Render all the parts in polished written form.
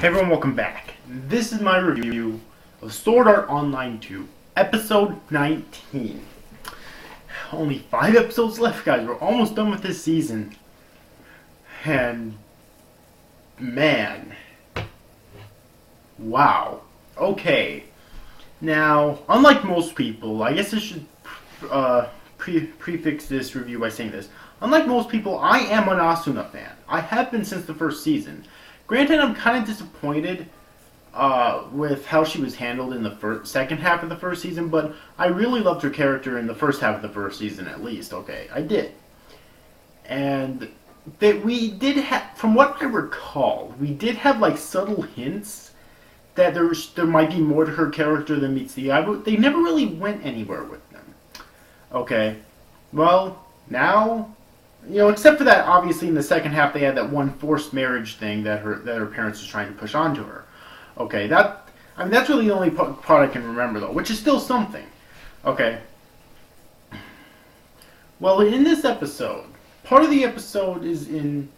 Hey everyone, welcome back. This is my review of Sword Art Online 2, Episode 19. Only 5 episodes left, guys. We're almost done with this season. And, man. Wow. Okay. Now, unlike most people, I guess I should prefix this review by saying this. Unlike most people, I am an Asuna fan. I have been since the first season. Granted, I'm kind of disappointed with how she was handled in the second half of the first season, but I really loved her character in the first half of the first season at least. Okay, I did. And we did have, from what I recall, we did have like subtle hints that there might be more to her character than meets the eye, but they never really went anywhere with them. Okay, well, now... You know, except for that, obviously, in the second half, they had that one forced marriage thing that her parents was trying to push onto her. Okay, that's really the only part I can remember, though, which is still something. Okay. Well, in this episode, part of the episode is in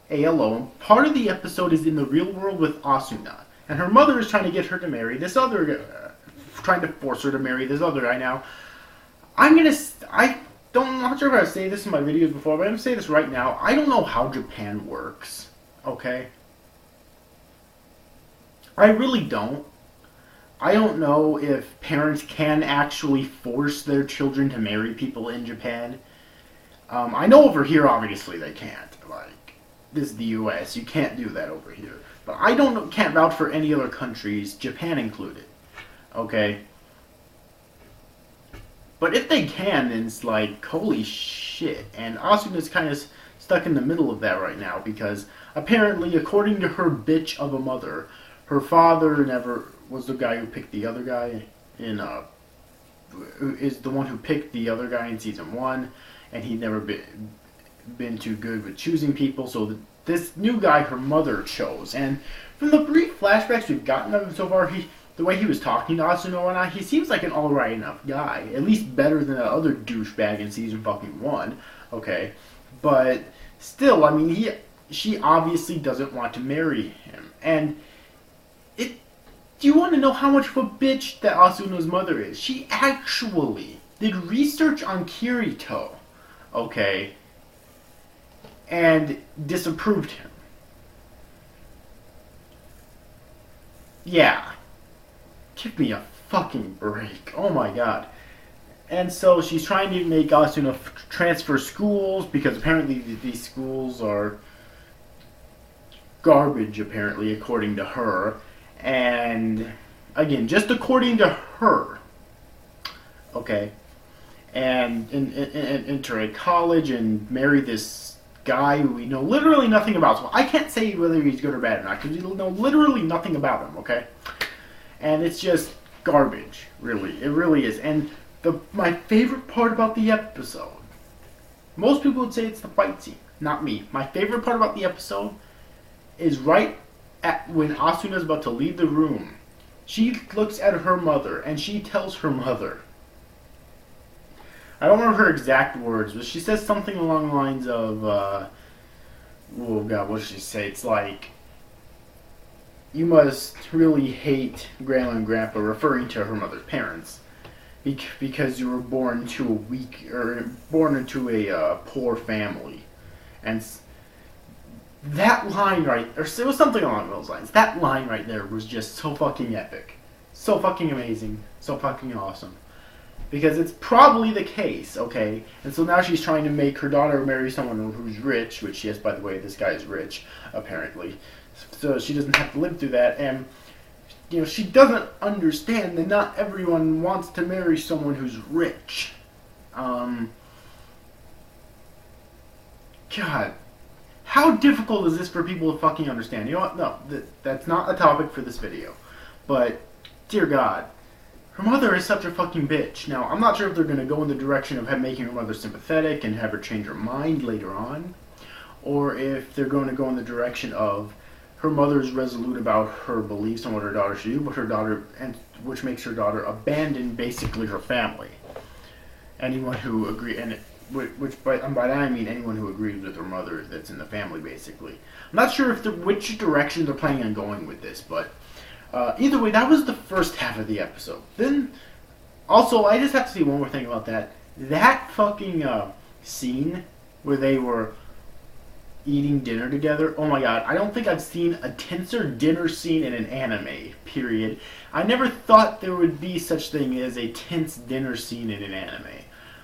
ALO, and part of the episode is in the real world with Asuna. And her mother is trying to get her to marry this other trying to force her to marry this other guy. Now, I'm not sure if I've said this in my videos before, but I'm going to say this right now. I don't know how Japan works, okay? I really don't. I don't know if parents can actually force their children to marry people in Japan. I know over here, obviously, they can't. Like, this is the US. You can't do that over here. But I can't vouch for any other countries, Japan included, okay? But if they can, then it's like, holy shit. And Asuna's kind of stuck in the middle of that right now because apparently, according to her bitch of a mother, her father never was the guy who picked the other guy is the one who picked the other guy in Season 1, and he'd never been too good with choosing people, so this new guy her mother chose. And from the brief flashbacks we've gotten of him so far, the way he was talking to Asuna and he seems like an alright enough guy. At least better than the other douchebag in Season fucking 1. Okay. But still, I mean, she obviously doesn't want to marry him. And do you want to know how much of a bitch that Asuna's mother is? She actually did research on Kirito. Okay. And disapproved him. Yeah. Give me a fucking break. Oh my god. And so she's trying to make Asuna transfer schools because apparently these schools are garbage, apparently, according to her. And again, just according to her. Okay. And enter a college and marry this guy who we know literally nothing about. So I can't say whether he's good or bad or not because we know literally nothing about him, okay? And it's just garbage, really. It really is. And my favorite part about the episode, most people would say it's the fight scene. Not me. My favorite part about the episode is right at when Asuna's about to leave the room. She looks at her mother, and she tells her mother. I don't remember her exact words, but she says something along the lines of, oh god, what does she say? It's like, you must really hate Grandma and Grandpa, referring to her mother's parents, because you were born into a poor family. And that line right, or it was something along those lines. That line right there was just so fucking epic, so fucking amazing, so fucking awesome. Because it's probably the case, okay? And so now she's trying to make her daughter marry someone who's rich, which, yes, by the way, this guy is rich, apparently. So she doesn't have to live through that, and, you know, she doesn't understand that not everyone wants to marry someone who's rich. God, how difficult is this for people to fucking understand? You know what, no, that's not a topic for this video, but, dear God, her mother is such a fucking bitch. Now, I'm not sure if they're going to go in the direction of making her mother sympathetic and have her change her mind later on, or if they're going to go in the direction of her mother's resolute about her beliefs on what her daughter should do, which makes her daughter abandon basically her family. Anyone who by that I mean anyone who agrees with their mother that's in the family, basically. I'm not sure which direction they're planning on going with this, but either way, that was the first half of the episode. Then, also, I just have to say one more thing about that. That fucking scene where they were eating dinner together. Oh my god, I don't think I've seen a tenser dinner scene in an anime, period. I never thought there would be such thing as a tense dinner scene in an anime.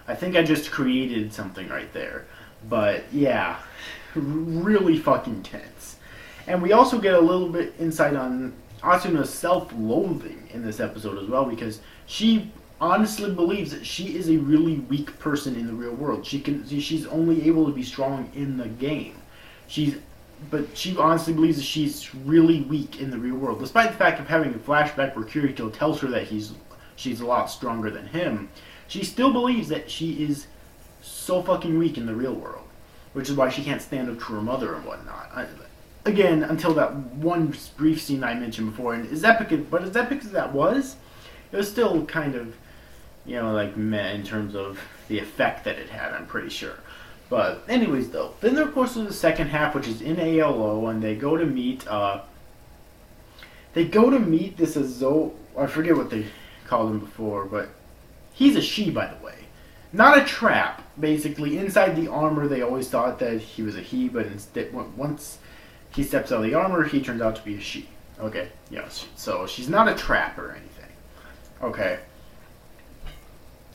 I think I just created something right there. But yeah, really fucking tense. And we also get a little bit insight on Asuna's self-loathing in this episode as well, because she honestly believes that she is a really weak person in the real world. She's only able to be strong in the game. But she honestly believes that she's really weak in the real world, despite the fact of having a flashback where Kirito tells her that she's a lot stronger than him. She still believes that she is so fucking weak in the real world, which is why she can't stand up to her mother and whatnot. Again, until that one brief scene I mentioned before, and as epic as that was, it was still kind of, like meh in terms of the effect that it had. I'm pretty sure. But anyways, though, then there of course is the second half, which is in ALO, and they go to meet. This Azo. I forget what they called him before, but he's a she, by the way, not a trap. Basically, inside the armor, they always thought that he was a he, but instead, once he steps out of the armor, he turns out to be a she. Okay, yes. So she's not a trap or anything. Okay.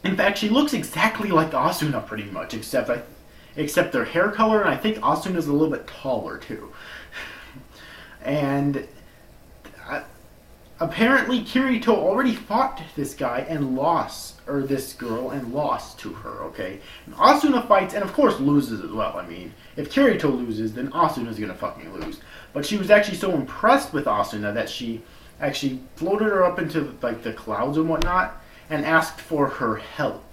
In fact, she looks exactly like Asuna, pretty much, except their hair color, and I think Asuna's a little bit taller too. And apparently Kirito already fought this guy and lost, or this girl, and lost to her, okay? And Asuna fights, and of course loses as well. I mean, if Kirito loses, then Asuna's gonna fucking lose. But she was actually so impressed with Asuna that she actually floated her up into like the clouds and whatnot, and asked for her help.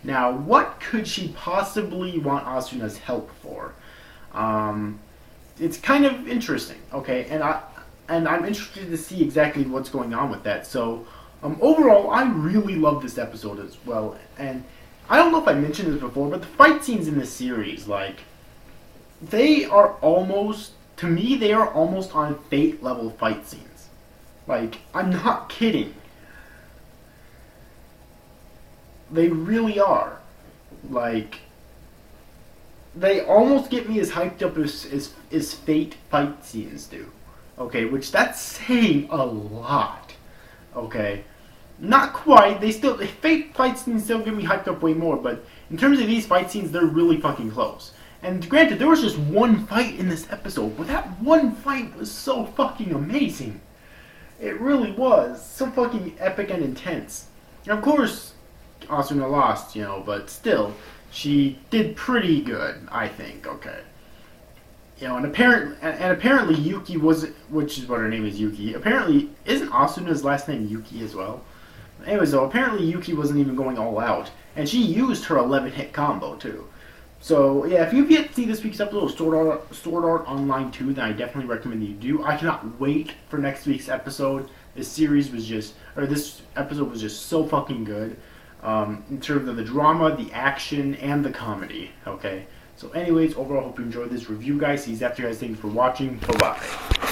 Now, what could she possibly want Asuna's help for? It's kind of interesting, okay? And I'm interested to see exactly what's going on with that. So, overall, I really love this episode as well. And I don't know if I mentioned this before, but the fight scenes in this series, they are almost on Fate level fight scenes. I'm not kidding. They really are. They almost get me as hyped up as Fate fight scenes do. Okay, which that's saying a lot. Okay. Not quite. Fate fight scenes still get me hyped up way more, but in terms of these fight scenes, they're really fucking close. And granted, there was just one fight in this episode, but that one fight was so fucking amazing. It really was. So fucking epic and intense. And of course, Asuna lost, but still, she did pretty good, I think, okay. And apparently Yuki which is what her name is, Yuki. Apparently, isn't Asuna's last name Yuki as well? Anyways, though, apparently Yuki wasn't even going all out, and she used her 11-hit combo, too. So, yeah, if you've yet to see this week's episode of Sword Art Online 2, then I definitely recommend that you do. I cannot wait for next week's episode. This episode was just so fucking good. In terms of the drama, the action, and the comedy, okay? So anyways, overall, hope you enjoyed this review, guys. See you after, guys. Thank you for watching. Bye-bye.